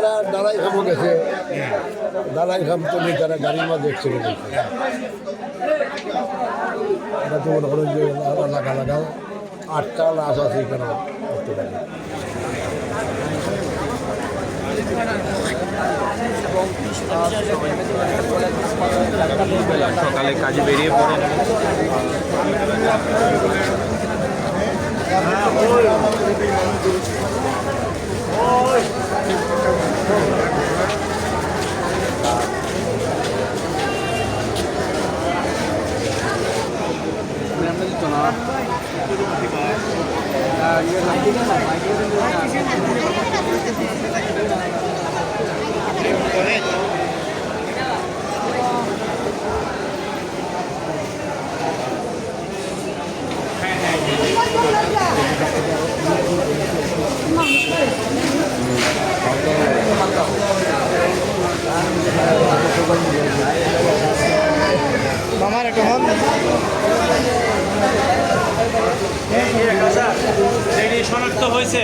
এরা দালাই খামো গেছে, দালাই খাম তো নেই, তারা গাড়ির মাঝে অ্যাক্সিডেন্ট হয়েছে। এটা তো মনে করো যে লাগা লাগাও 8টা লাশ আছে এখানে করতে পারে। সকালে কাজে বেরিয়ে পড়েন। মামার একটা হন শনাক্ত হয়েছে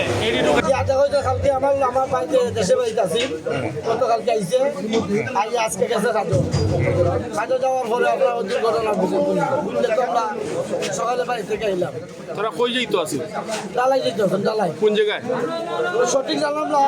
কালকে আমার বাড়িতে দেশে বাড়িতে আছি, গতকালকে আইসে আজকে গেছে কাজে যাওয়ার পরে আমরা দুর্ঘটনা বুঝলে তো আমরা সকালে বাড়ি থেকে এলাম। তোরা কই যাইতো আছিস? ডালাই যেতে হতেন, ডালাই কোন জায়গায়? সঠিক জানলাম না,